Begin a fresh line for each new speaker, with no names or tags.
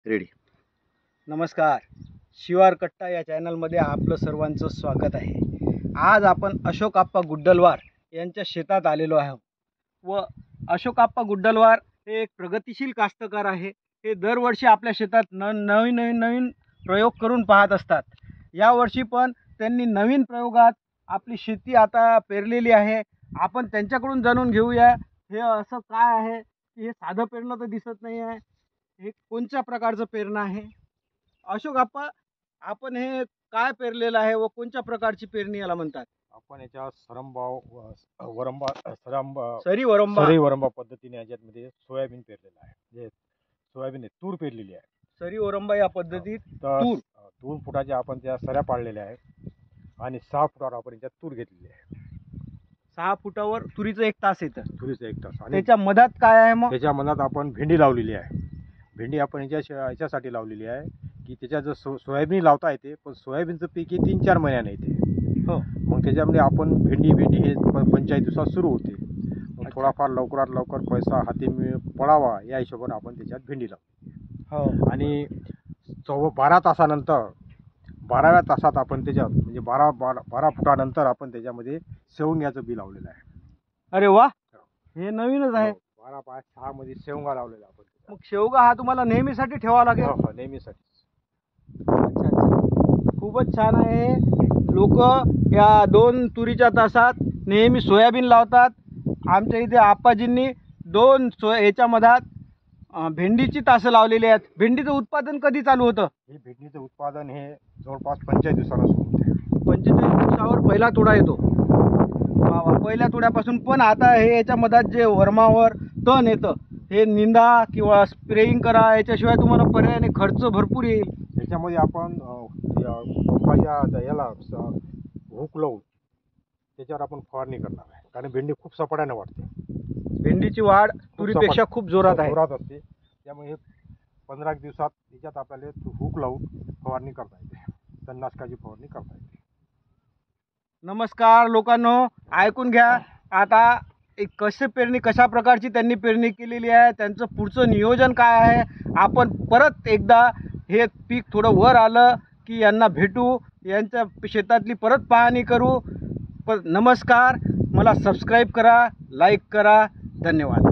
Ready.
नमस्कार. शिवार कट्टा या चॅनलमध्ये आपलं सर्वांचं स्वागत आहे. आज आपण अशोक आप्पा गुड्डलवार यांच्या शेतात आलेलो आहोत व अशोक आप्पा गुड्डलवार हे एक प्रगतिशील कास्तकार आहे. हे दरवर्षी आपल्या शेतात नवीन प्रयोग करून पाहत असतात. यावर्षी पण त्यांनी नवीन प्रयोगात आपली शेती आता पेरलेली आहे. आपण त्यांच्याकडून जाणून घेऊया हे असं काय आहे की हे साधं पेरणं तर दिसत नाही आहे. हे कोणत्या प्रकारचं पेरणं आहे? अशोक आप्पा, आपण हे काय पेरलेलं आहे व कोणत्या प्रकारची पेरणी याला म्हणतात?
आपण याच्या
सरी वरंबा
वरंबा पद्धतीने याच्यामध्ये सोयाबीन पेरलेलं आहे. जे सोयाबीन तूर पेरलेली आहे.
सरी वरंबा या पद्धतीत
तर
तूर
2 फुटाच्या आपण त्या सऱ्या पाडलेल्या आहे आणि 6 फुटावर आपण याच्यात तूर घेतलेली आहे.
6 फुटावर तुरीचं 1 तास येतं.
तुरीचं 1 तास आणि
त्याच्या मधात काय आहे मग?
त्याच्या मनात आपण भेंडी लावलेली आहे. भेंडी आपण याच्यासाठी लावलेली आहे की त्याच्यात जर सोयाबीन लावता येते, पण सोयाबीनचं पीक हे 3-4 महिन्याने येते.
हो.
मग त्याच्यामध्ये आपण भेंडी हे 45 दिवसात सुरू होते. मग थोडाफार लवकरात लवकर पैसा हाती पडावा या हिशोबाने आपण त्याच्यात भेंडी लावतो.
हो.
आणि 12 तासानंतर 12व्या तासात आपण त्याच्यात म्हणजे 12 फुटानंतर आपण त्याच्यामध्ये शेवग्याचं बी लावलेलं आहे.
अरे वा, हे नवीनच आहे.
12/6 मध्ये शेवगा लावलेला आपण.
मग शेवगा हा तुम्हाला नेहमीसाठी ठेवावा लागेल?
हो, नेहमीसाठी.
अच्छा. खूपच छान आहे. लोक या 2 तुरीच्या तासात नेहमी सोयाबीन लावतात. आमच्या इथे आप्पाजींनी 2 याच्या मधात भेंडीची तासं लावलेली आहेत. भेंडीचं उत्पादन कधी चालू होतं?
हे भेंडीचं उत्पादन हे जवळपास 45 दिवसाला सुरू होते.
45 दिवसावर पहिला तोडा येतो. पहिल्या तोड्यापासून. पण आता हे याच्या मधात जे वर्मावर तण येतं, हे निंदा किंवा स्प्रेइंग करा, याच्याशिवाय तुम्हाला पर्यायाने खर्च भरपूर येईल.
त्याच्यामध्ये आपण पंपाच्या याला हुक लावून त्याच्यावर आपण फवारणी करणार आहे. कारण भेंडी खूप सपाट्याने वाढते.
भेंडीची वाढ तुरीपेक्षा खूप जोरात
असते. त्यामुळे 15 दिवसात त्याच्यात आपल्याला हुक लावून फवारणी करता येते. तणनाशकाची फवारणी करता येते.
नमस्कार लोकांनो, ऐकून घ्या. आता कशी पेरणी, कशा प्रकारची त्यांनी पेरणी केलेली आहे, त्यांचं पुढचं नियोजन काय आहे, आपण परत एकदा हे पीक थोडं वर आलं की यांना भेटू, यांच्या शेतातली परत पाहणी करू. नमस्कार. मला सबस्क्राईब करा, लाईक करा. धन्यवाद.